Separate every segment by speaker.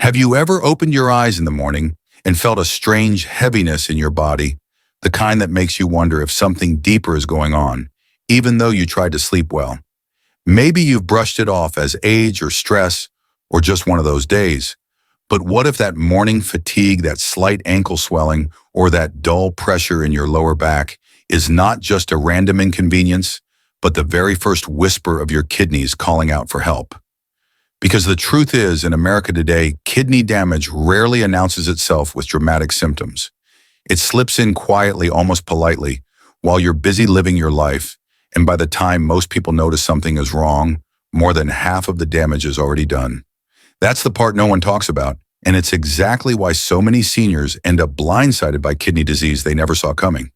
Speaker 1: Have you ever opened your eyes in the morning and felt a strange heaviness in your body, the kind that makes you wonder if something deeper is going on, even though you tried to sleep well? Maybe you've brushed it off as age or stress or just one of those days. But what if that morning fatigue, that slight ankle swelling, or that dull pressure in your lower back is not just a random inconvenience, but the very first whisper of your kidneys calling out for help? Because the truth is, in America today, kidney damage rarely announces itself with dramatic symptoms. It slips in quietly, almost politely, while you're busy living your life, and by the time most people notice something is wrong, more than half of the damage is already done. That's the part no one talks about, and it's exactly why so many seniors end up blindsided by kidney disease they never saw coming.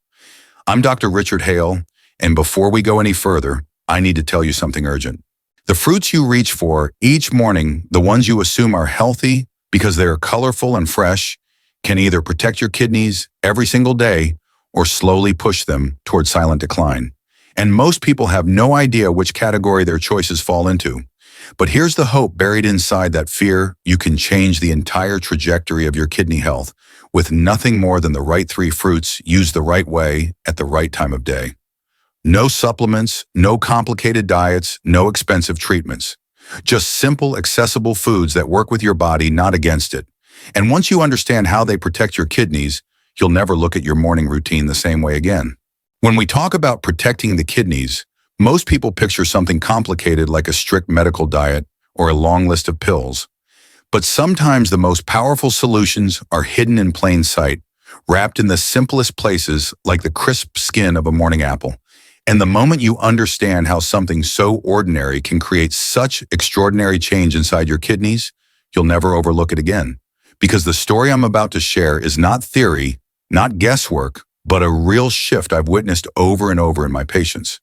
Speaker 1: I'm Dr. Richard Hale, and before we go any further, I need to tell you something urgent. The fruits you reach for each morning, the ones you assume are healthy because they are colorful and fresh, can either protect your kidneys every single day or slowly push them toward silent decline. And most people have no idea which category their choices fall into. But here's the hope buried inside that fear: you can change the entire trajectory of your kidney health with nothing more than the right 3 fruits used the right way at the right time of day. No supplements, no complicated diets, no expensive treatments. Just simple, accessible foods that work with your body, not against it. And once you understand how they protect your kidneys, you'll never look at your morning routine the same way again. When we talk about protecting the kidneys, most people picture something complicated like a strict medical diet or a long list of pills. But sometimes the most powerful solutions are hidden in plain sight, wrapped in the simplest places like the crisp skin of a morning apple. And the moment you understand how something so ordinary can create such extraordinary change inside your kidneys, you'll never overlook it again. Because the story I'm about to share is not theory, not guesswork, but a real shift I've witnessed over and over in my patients.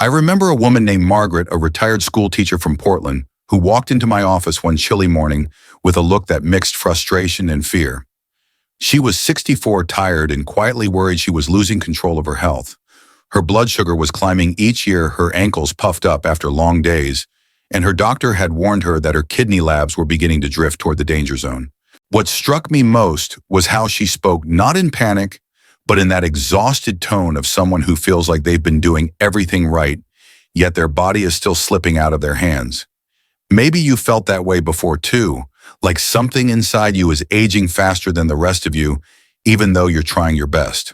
Speaker 1: I remember a woman named Margaret, a retired school teacher from Portland, who walked into my office one chilly morning with a look that mixed frustration and fear. She was 64, tired, and quietly worried she was losing control of her health. Her blood sugar was climbing each year, her ankles puffed up after long days, and her doctor had warned her that her kidney labs were beginning to drift toward the danger zone. What struck me most was how she spoke, not in panic, but in that exhausted tone of someone who feels like they've been doing everything right, yet their body is still slipping out of their hands. Maybe you felt that way before too, like something inside you is aging faster than the rest of you, even though you're trying your best.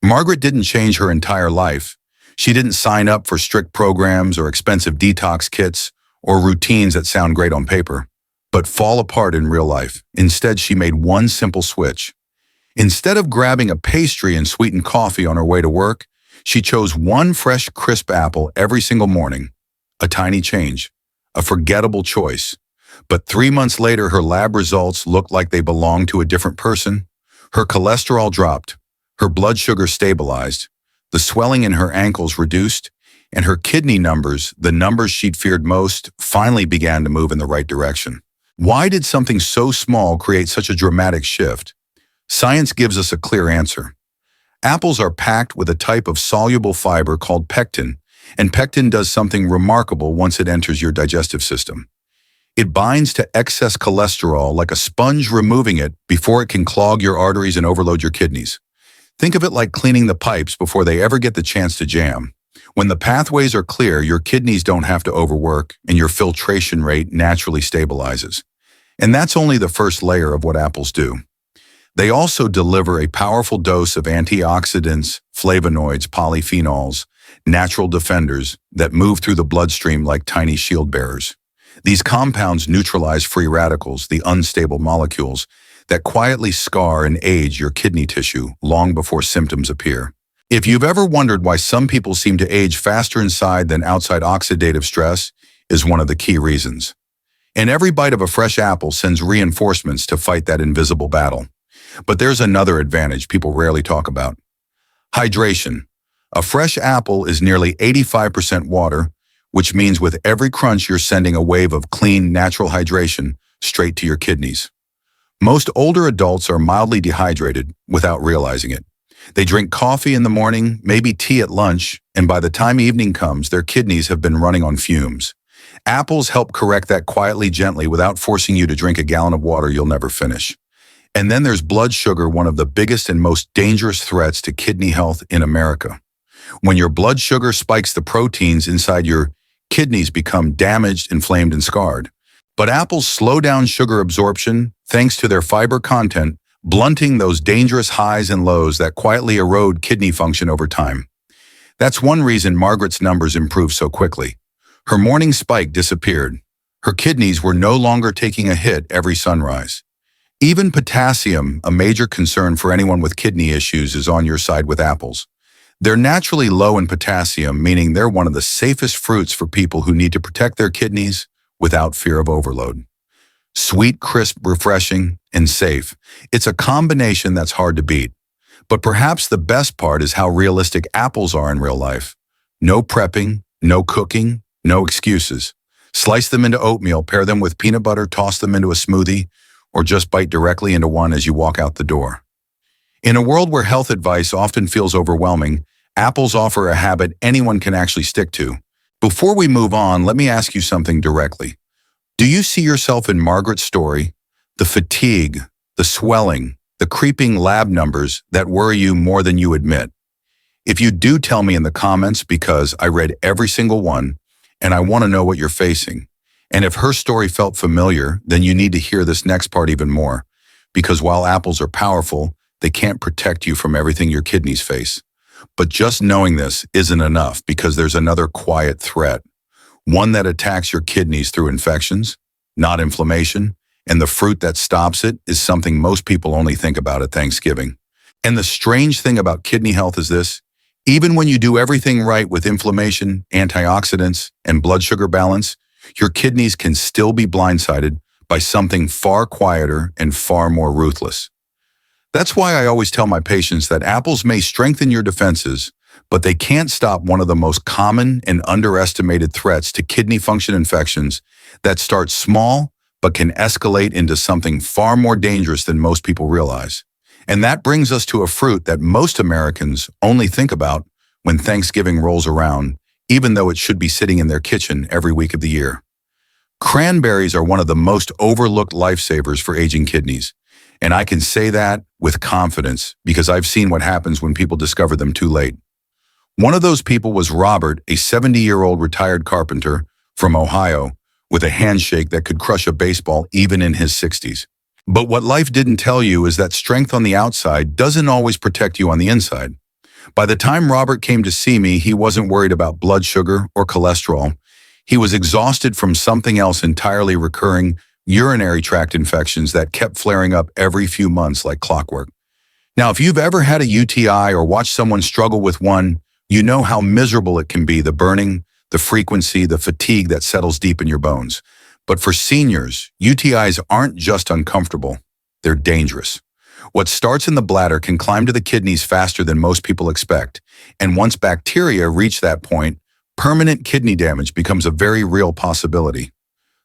Speaker 1: Margaret didn't change her entire life. She didn't sign up for strict programs or expensive detox kits or routines that sound great on paper, but fall apart in real life. Instead, she made one simple switch. Instead of grabbing a pastry and sweetened coffee on her way to work, she chose one fresh, crisp apple every single morning. A tiny change, a forgettable choice. But 3 months later, her lab results looked like they belonged to a different person. Her cholesterol dropped, her blood sugar stabilized, the swelling in her ankles reduced, and her kidney numbers, the numbers she'd feared most, finally began to move in the right direction. Why did something so small create such a dramatic shift? Science gives us a clear answer. Apples are packed with a type of soluble fiber called pectin, and pectin does something remarkable once it enters your digestive system. It binds to excess cholesterol like a sponge, removing it before it can clog your arteries and overload your kidneys. Think of it like cleaning the pipes before they ever get the chance to jam. When the pathways are clear, your kidneys don't have to overwork, and your filtration rate naturally stabilizes. And that's only the first layer of what apples do. They also deliver a powerful dose of antioxidants, flavonoids, polyphenols, natural defenders that move through the bloodstream like tiny shield bearers. These compounds neutralize free radicals, the unstable molecules that quietly scar and age your kidney tissue long before symptoms appear. If you've ever wondered why some people seem to age faster inside than outside, oxidative stress is one of the key reasons. And every bite of a fresh apple sends reinforcements to fight that invisible battle. But there's another advantage people rarely talk about: hydration. A fresh apple is nearly 85% water, which means with every crunch you're sending a wave of clean, natural hydration straight to your kidneys. Most older adults are mildly dehydrated without realizing it. They drink coffee in the morning, maybe tea at lunch, and by the time evening comes, their kidneys have been running on fumes. Apples help correct that quietly, gently, without forcing you to drink a gallon of water you'll never finish. And then there's blood sugar, one of the biggest and most dangerous threats to kidney health in America. When your blood sugar spikes, the proteins inside your kidneys become damaged, inflamed, and scarred. But apples slow down sugar absorption thanks to their fiber content, blunting those dangerous highs and lows that quietly erode kidney function over time. That's one reason Margaret's numbers improved so quickly. Her morning spike disappeared. Her kidneys were no longer taking a hit every sunrise. Even potassium, a major concern for anyone with kidney issues, is on your side with apples. They're naturally low in potassium, meaning they're one of the safest fruits for people who need to protect their kidneys without fear of overload. Sweet, crisp, refreshing, and safe. It's a combination that's hard to beat. But perhaps the best part is how realistic apples are in real life. No prepping, no cooking, no excuses. Slice them into oatmeal, pair them with peanut butter, toss them into a smoothie, or just bite directly into one as you walk out the door. In a world where health advice often feels overwhelming, apples offer a habit anyone can actually stick to. Before we move on, let me ask you something directly. Do you see yourself in Margaret's story? The fatigue, the swelling, the creeping lab numbers that worry you more than you admit? If you do, tell me in the comments, because I read every single one and I want to know what you're facing. And if her story felt familiar, then you need to hear this next part even more, because while apples are powerful, they can't protect you from everything your kidneys face. But just knowing this isn't enough, because there's another quiet threat, one that attacks your kidneys through infections, not inflammation, and the fruit that stops it is something most people only think about at Thanksgiving. And the strange thing about kidney health is this: even when you do everything right with inflammation, antioxidants, and blood sugar balance, your kidneys can still be blindsided by something far quieter and far more ruthless. That's why I always tell my patients that apples may strengthen your defenses, but they can't stop one of the most common and underestimated threats to kidney function infections that start small but can escalate into something far more dangerous than most people realize. And that brings us to a fruit that most Americans only think about when Thanksgiving rolls around, even though it should be sitting in their kitchen every week of the year. Cranberries are one of the most overlooked lifesavers for aging kidneys. And I can say that with confidence because I've seen what happens when people discover them too late. One of those people was Robert, a 70-year-old retired carpenter from Ohio, with a handshake that could crush a baseball even in his 60s. But what life didn't tell you is that strength on the outside doesn't always protect you on the inside. By the time Robert came to see me, he wasn't worried about blood sugar or cholesterol. He was exhausted from something else entirely: recurring urinary tract infections that kept flaring up every few months like clockwork. Now, if you've ever had a UTI or watched someone struggle with one, you know how miserable it can be: the burning, the frequency, the fatigue that settles deep in your bones. But for seniors, UTIs aren't just uncomfortable, they're dangerous. What starts in the bladder can climb to the kidneys faster than most people expect. And once bacteria reach that point, permanent kidney damage becomes a very real possibility.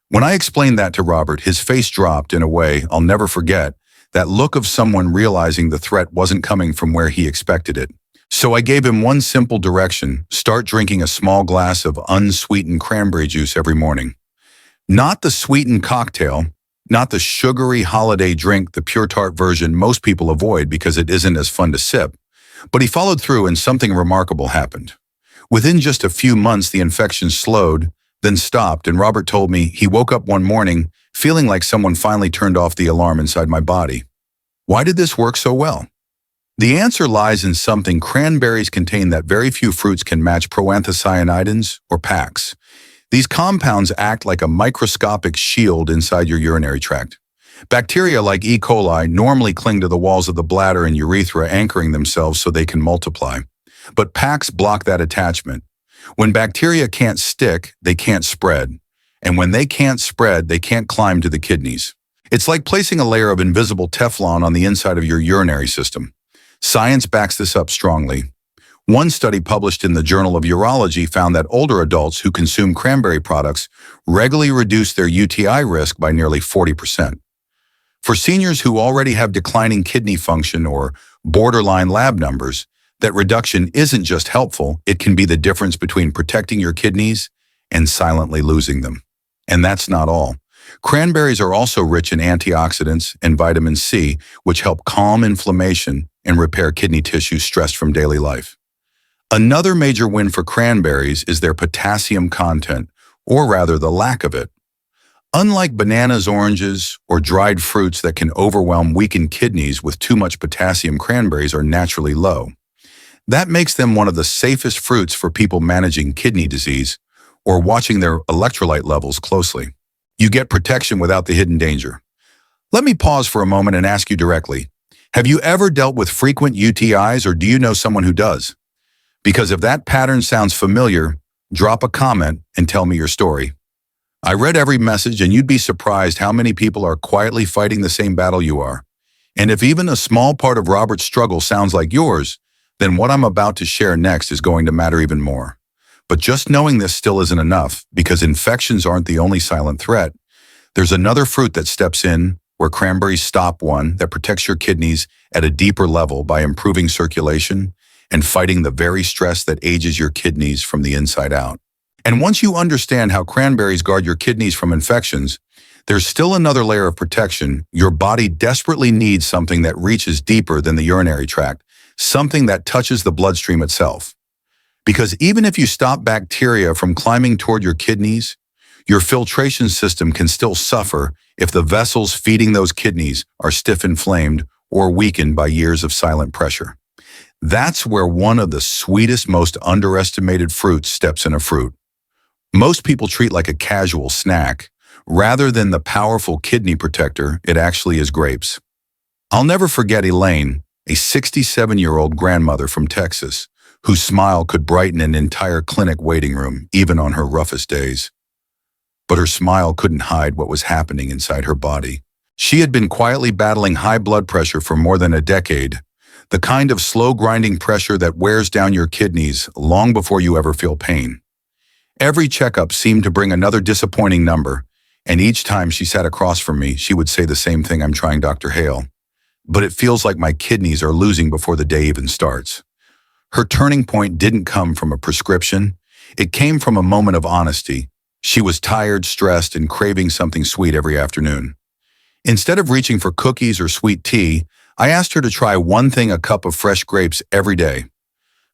Speaker 1: When I explained that to Robert, his face dropped in a way I'll never forget, that look of someone realizing the threat wasn't coming from where he expected it. So I gave him one simple direction: start drinking a small glass of unsweetened cranberry juice every morning. Not the sweetened cocktail, not the sugary holiday drink, the pure tart version most people avoid because it isn't as fun to sip. But he followed through and something remarkable happened. Within just a few months, the infection slowed, then stopped, and Robert told me he woke up one morning feeling like someone finally turned off the alarm inside my body. Why did this work so well? The answer lies in something cranberries contain that very few fruits can match: proanthocyanidins, or PACs. These compounds act like a microscopic shield inside your urinary tract. Bacteria like E. coli normally cling to the walls of the bladder and urethra, anchoring themselves so they can multiply. But PACs block that attachment. When bacteria can't stick, they can't spread. And when they can't spread, they can't climb to the kidneys. It's like placing a layer of invisible Teflon on the inside of your urinary system. Science backs this up strongly. One study published in the Journal of Urology found that older adults who consume cranberry products regularly reduce their UTI risk by nearly 40%. For seniors who already have declining kidney function or borderline lab numbers, that reduction isn't just helpful, it can be the difference between protecting your kidneys and silently losing them. And that's not all. Cranberries are also rich in antioxidants and vitamin C, which help calm inflammation and repair kidney tissue stressed from daily life. Another major win for cranberries is their potassium content, or rather the lack of it. Unlike bananas, oranges, or dried fruits that can overwhelm weakened kidneys with too much potassium, cranberries are naturally low. That makes them one of the safest fruits for people managing kidney disease or watching their electrolyte levels closely. You get protection without the hidden danger. Let me pause for a moment and ask you directly, have you ever dealt with frequent UTIs, or do you know someone who does? Because if that pattern sounds familiar, drop a comment and tell me your story. I read every message, and you'd be surprised how many people are quietly fighting the same battle you are. And if even a small part of Robert's struggle sounds like yours, then what I'm about to share next is going to matter even more. But just knowing this still isn't enough, because infections aren't the only silent threat. There's another fruit that steps in where cranberries stop, one that protects your kidneys at a deeper level by improving circulation and fighting the very stress that ages your kidneys from the inside out. And once you understand how cranberries guard your kidneys from infections, there's still another layer of protection. Your body desperately needs something that reaches deeper than the urinary tract, something that touches the bloodstream itself. Because even if you stop bacteria from climbing toward your kidneys, your filtration system can still suffer if the vessels feeding those kidneys are stiff, inflamed, or weakened by years of silent pressure. That's where one of the sweetest, most underestimated fruits steps in. A fruit most people treat like a casual snack, rather than the powerful kidney protector it actually is: grapes. I'll never forget Elaine, a 67-year-old grandmother from Texas, whose smile could brighten an entire clinic waiting room, even on her roughest days. But her smile couldn't hide what was happening inside her body. She had been quietly battling high blood pressure for more than a decade, the kind of slow grinding pressure that wears down your kidneys long before you ever feel pain. Every checkup seemed to bring another disappointing number, and each time she sat across from me, she would say the same thing: "I'm trying, Dr. Hale, but it feels like my kidneys are losing before the day even starts." Her turning point didn't come from a prescription. It came from a moment of honesty. She was tired, stressed, and craving something sweet every afternoon. Instead of reaching for cookies or sweet tea, I asked her to try one thing: a cup of fresh grapes every day.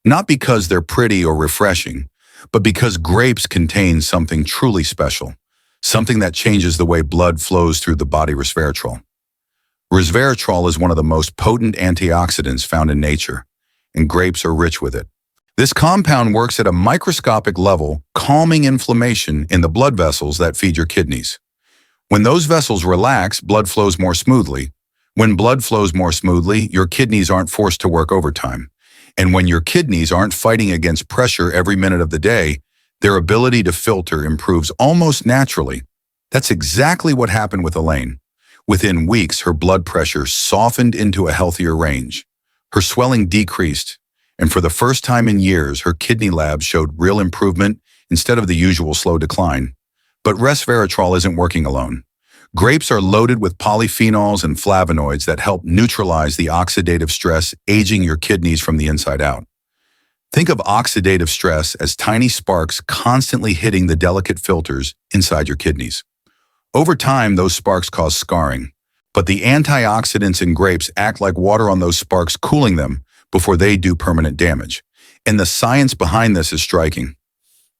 Speaker 1: Not because they're pretty or refreshing, but because grapes contain something truly special, something that changes the way blood flows through the body: resveratrol. Resveratrol is one of the most potent antioxidants found in nature, and grapes are rich with it. This compound works at a microscopic level, calming inflammation in the blood vessels that feed your kidneys. When those vessels relax, blood flows more smoothly. When blood flows more smoothly, your kidneys aren't forced to work overtime. And when your kidneys aren't fighting against pressure every minute of the day, their ability to filter improves almost naturally. That's exactly what happened with Elaine. Within weeks, her blood pressure softened into a healthier range. Her swelling decreased, and for the first time in years, her kidney labs showed real improvement instead of the usual slow decline. But resveratrol isn't working alone. Grapes are loaded with polyphenols and flavonoids that help neutralize the oxidative stress aging your kidneys from the inside out. Think of oxidative stress as tiny sparks constantly hitting the delicate filters inside your kidneys. Over time, those sparks cause scarring, but the antioxidants in grapes act like water on those sparks, cooling them before they do permanent damage. And the science behind this is striking.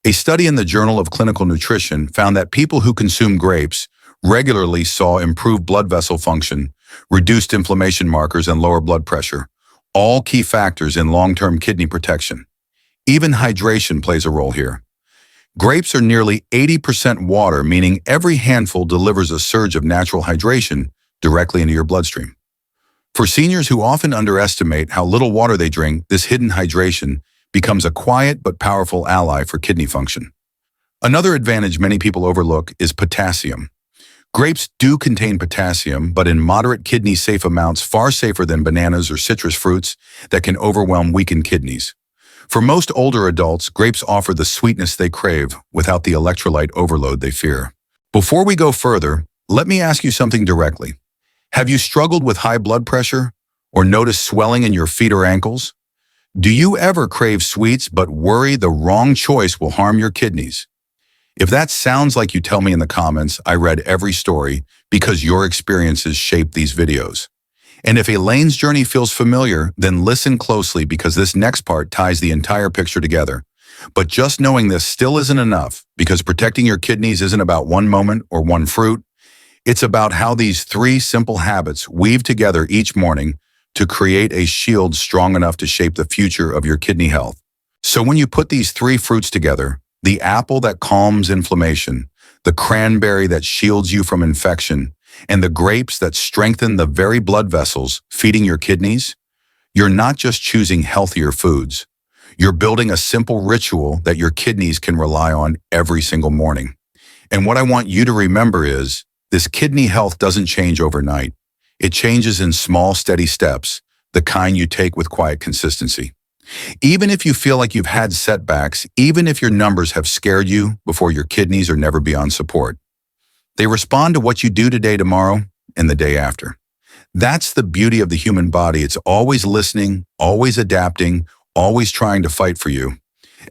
Speaker 1: A study in the Journal of Clinical Nutrition found that people who consume grapes regularly saw improved blood vessel function, reduced inflammation markers, and lower blood pressure, all key factors in long-term kidney protection. Even hydration plays a role here. Grapes are nearly 80% water, meaning every handful delivers a surge of natural hydration directly into your bloodstream. For seniors who often underestimate how little water they drink, this hidden hydration becomes a quiet but powerful ally for kidney function. Another advantage many people overlook is potassium. Grapes do contain potassium, but in moderate kidney-safe amounts, far safer than bananas or citrus fruits that can overwhelm weakened kidneys. For most older adults, grapes offer the sweetness they crave without the electrolyte overload they fear. Before we go further, let me ask you something directly. Have you struggled with high blood pressure or noticed swelling in your feet or ankles? Do you ever crave sweets but worry the wrong choice will harm your kidneys? If that sounds like you, tell me in the comments. I read every story because your experiences shape these videos. And if Elaine's journey feels familiar, then listen closely because this next part ties the entire picture together. But just knowing this still isn't enough, because protecting your kidneys isn't about one moment or one fruit. It's about how these three simple habits weave together each morning to create a shield strong enough to shape the future of your kidney health. So when you put these three fruits together, the apple that calms inflammation, the cranberry that shields you from infection, and the grapes that strengthen the very blood vessels feeding your kidneys, you're not just choosing healthier foods. You're building a simple ritual that your kidneys can rely on every single morning. And what I want you to remember is, this kidney health doesn't change overnight. It changes in small, steady steps, the kind you take with quiet consistency. Even if you feel like you've had setbacks, even if your numbers have scared you before, your kidneys are never beyond support. They respond to what you do today, tomorrow, and the day after. That's the beauty of the human body. It's always listening, always adapting, always trying to fight for you.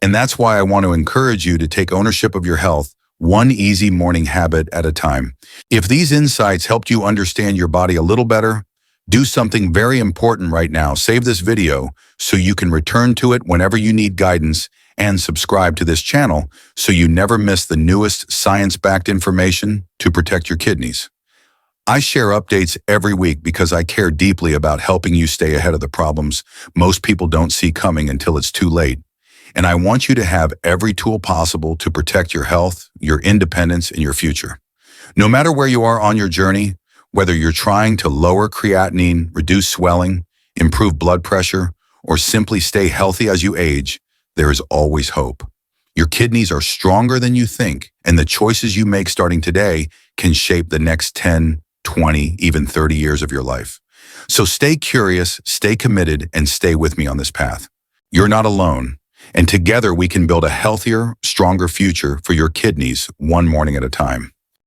Speaker 1: And that's why I want to encourage you to take ownership of your health, one easy morning habit at a time. If these insights helped you understand your body a little better, do something very important right now. Save this video so you can return to it whenever you need guidance, and subscribe to this channel so you never miss the newest science-backed information to protect your kidneys. I share updates every week because I care deeply about helping you stay ahead of the problems most people don't see coming until it's too late. And I want you to have every tool possible to protect your health, your independence, and your future. No matter where you are on your journey, whether you're trying to lower creatinine, reduce swelling, improve blood pressure, or simply stay healthy as you age, there is always hope. Your kidneys are stronger than you think, and the choices you make starting today can shape the next 10, 20, even 30 years of your life. So stay curious, stay committed, and stay with me on this path. You're not alone, and together we can build a healthier, stronger future for your kidneys, one morning at a time.